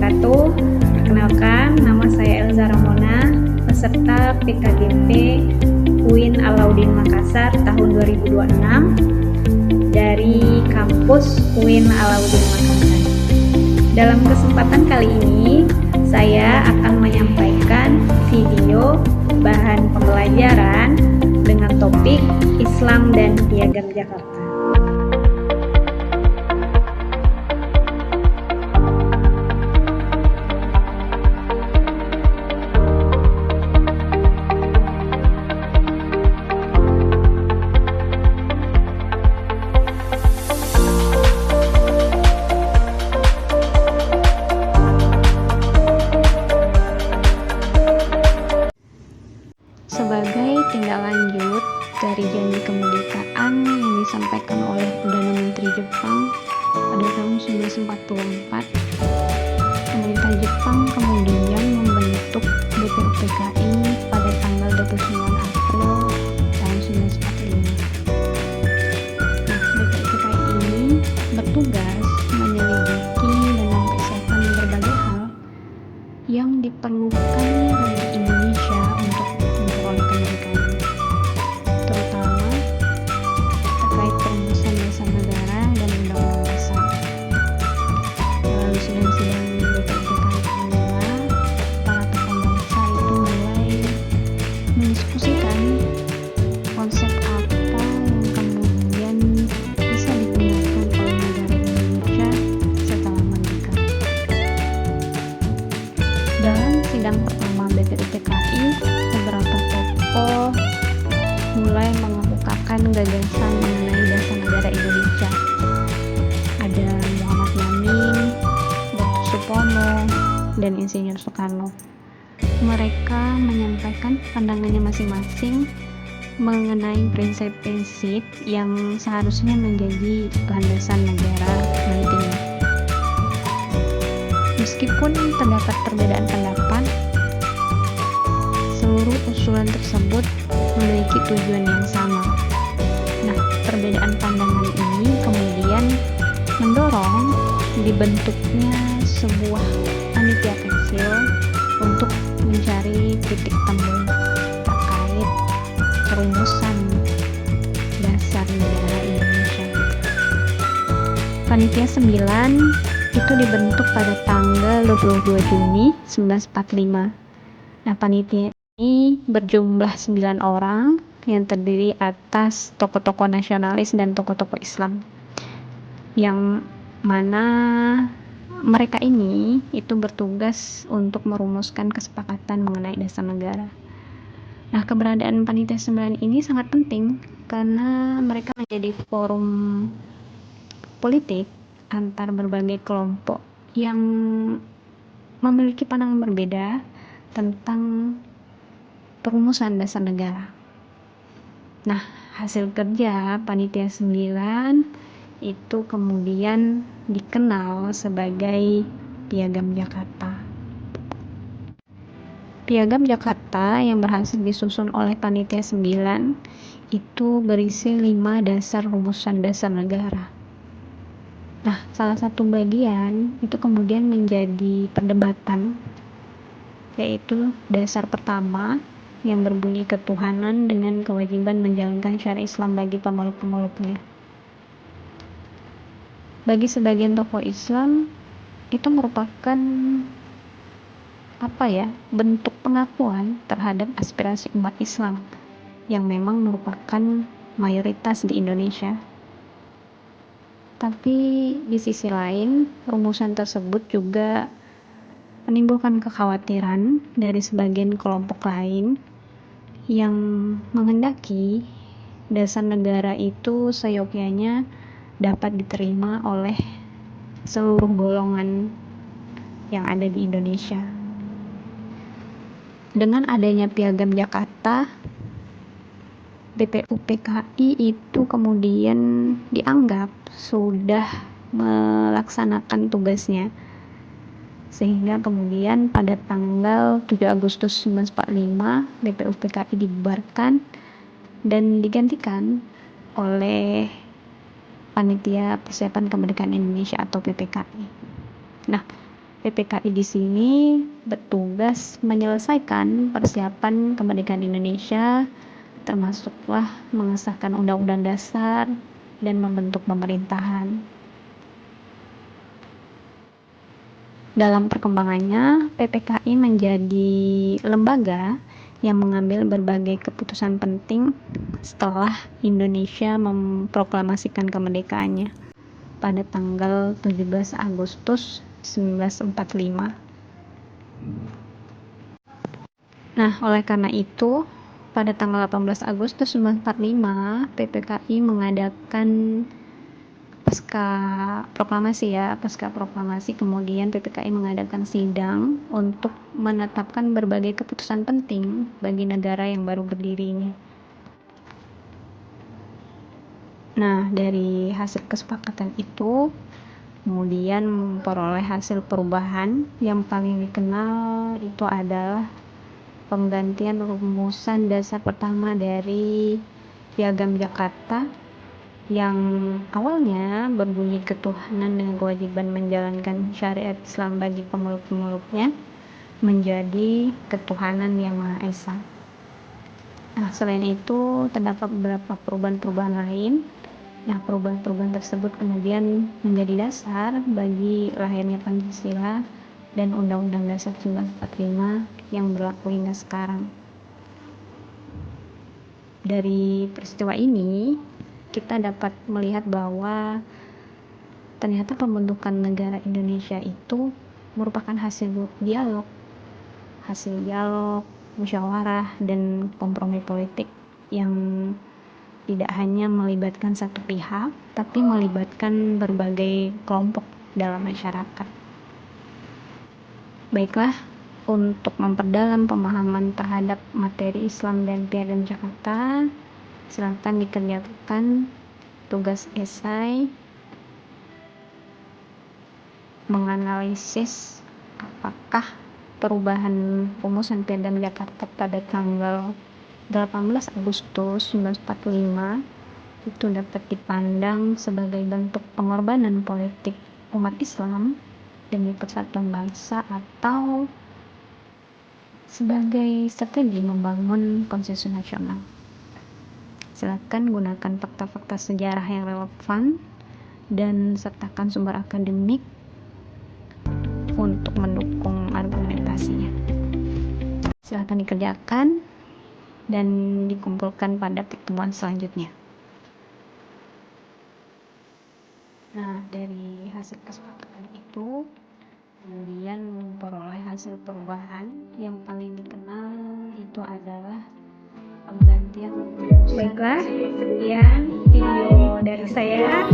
wabarakatuh. Perkenalkan, nama saya Elza Ramona, peserta PKGP UIN Alauddin Makassar tahun 2026 dari kampus UIN Alauddin Makassar. Dalam kesempatan kali ini, saya akan menyampaikan video bahan pembelajaran dengan topik Islam dan Piagam Jakarta. Sebagai tindak lanjut dari janji kemerdekaan yang disampaikan oleh Perdana Menteri Jepang pada tahun 1944, pemerintah Jepang kemudian membentuk BPUPKI pada tanggal 29 April tahun 1945. Nah, BPUPKI ini bertugas menyelidiki dan mempersiapkan berbagai hal yang diperlukan bagi Indonesia untuk memperoleh kemerdekaan, terutama terkait perumusan dasar negara dan undang-undang dasar. Melalui sidang-sidang BPUPKI pemula, para tokoh bangsa itu mulai mendiskusikan konsep apa yang kemudian bisa digunakan oleh negara Indonesia setelah merdeka. Dalam sidang pertama BPUPKI, beberapa tokoh mulai mengemukakan gagasan mengenai dasar negara Indonesia. Ada Muhammad Yamin, Dr. Supomo, dan Insinyur Soekarno. Mereka menyampaikan pandangannya masing-masing mengenai prinsip-prinsip yang seharusnya menjadi landasan negara nantinya. Meskipun terdapat perbedaan pendapat, seluruh usulan tersebut memiliki tujuan yang sama. Nah, perbedaan pandangan ini kemudian mendorong dibentuknya sebuah panitia kecil untuk mencari titik temu terkait perumusan dasar negara Indonesia. Panitia 9 itu dibentuk pada tanggal 22 Juni 1945. Nah, panitia ini berjumlah 9 orang yang terdiri atas tokoh-tokoh nasionalis dan tokoh-tokoh Islam, yang mana mereka ini itu bertugas untuk merumuskan kesepakatan mengenai dasar negara. Nah, keberadaan panitia 9 ini sangat penting karena mereka menjadi forum politik antar berbagai kelompok yang memiliki pandangan berbeda tentang perumusan dasar negara. Nah, hasil kerja panitia 9 itu kemudian dikenal sebagai Piagam Jakarta. Piagam Jakarta yang berhasil disusun oleh panitia 9 itu berisi 5 dasar rumusan dasar negara. Nah, salah satu bagian itu kemudian menjadi perdebatan, yaitu dasar pertama yang berbunyi ketuhanan dengan kewajiban menjalankan syariat Islam bagi pemeluk-pemeluknya. Bagi sebagian tokoh Islam, itu merupakan bentuk pengakuan terhadap aspirasi umat Islam yang memang merupakan mayoritas di Indonesia. Tapi di sisi lain, rumusan tersebut juga menimbulkan kekhawatiran dari sebagian kelompok lain yang menghendaki dasar negara itu seyogyanya dapat diterima oleh seluruh golongan yang ada di Indonesia. Dengan adanya Piagam Jakarta, BPUPKI itu kemudian dianggap sudah melaksanakan tugasnya, sehingga kemudian pada tanggal 7 Agustus 1945 BPUPKI dibubarkan dan digantikan oleh Panitia Persiapan Kemerdekaan Indonesia atau PPKI. Nah, PPKI di sini bertugas menyelesaikan persiapan kemerdekaan Indonesia, termasuklah mengesahkan Undang-Undang Dasar dan membentuk pemerintahan. Dalam perkembangannya, PPKI menjadi lembaga yang mengambil berbagai keputusan penting setelah Indonesia memproklamasikan kemerdekaannya pada tanggal 17 Agustus 1945. Nah, oleh karena itu, pada tanggal 18 Agustus 1945, PPKI mengadakan pasca proklamasi kemudian PPKI mengadakan sidang untuk menetapkan berbagai keputusan penting bagi negara yang baru berdiri ini. Nah, dari hasil kesepakatan itu kemudian memperoleh hasil perubahan. Yang paling dikenal itu adalah penggantian rumusan dasar pertama dari Piagam Jakarta yang awalnya berbunyi ketuhanan dengan kewajiban menjalankan syariat Islam bagi pemeluk-pemeluknya menjadi ketuhanan yang Maha Esa. Nah, selain itu terdapat beberapa perubahan-perubahan lain. Nah, perubahan-perubahan tersebut kemudian menjadi dasar bagi lahirnya Pancasila dan Undang-Undang Dasar 1945 yang berlaku hingga sekarang. Dari peristiwa ini, kita dapat melihat bahwa ternyata pembentukan negara Indonesia itu merupakan hasil dialog, musyawarah, dan kompromi politik yang tidak hanya melibatkan satu pihak, tapi melibatkan berbagai kelompok dalam masyarakat. Baiklah, untuk memperdalam pemahaman terhadap materi Islam dan Piagam Jakarta, silakan dikerjakan tugas esai menganalisis apakah perubahan rumusan Piagam Jakarta pada tanggal 18 Agustus 1945 itu dapat dipandang sebagai bentuk pengorbanan politik umat Islam demi persatuan bangsa atau sebagai strategi membangun konsensus nasional. Silakan gunakan fakta-fakta sejarah yang relevan dan sertakan sumber akademik untuk mendukung argumentasinya. Silakan dikerjakan dan dikumpulkan pada pertemuan selanjutnya. Nah, dari hasil kesepakatan itu kemudian memperoleh hasil perubahan. Yang paling dikenal itu adalah penggantian. Baiklah, sekian video dari saya.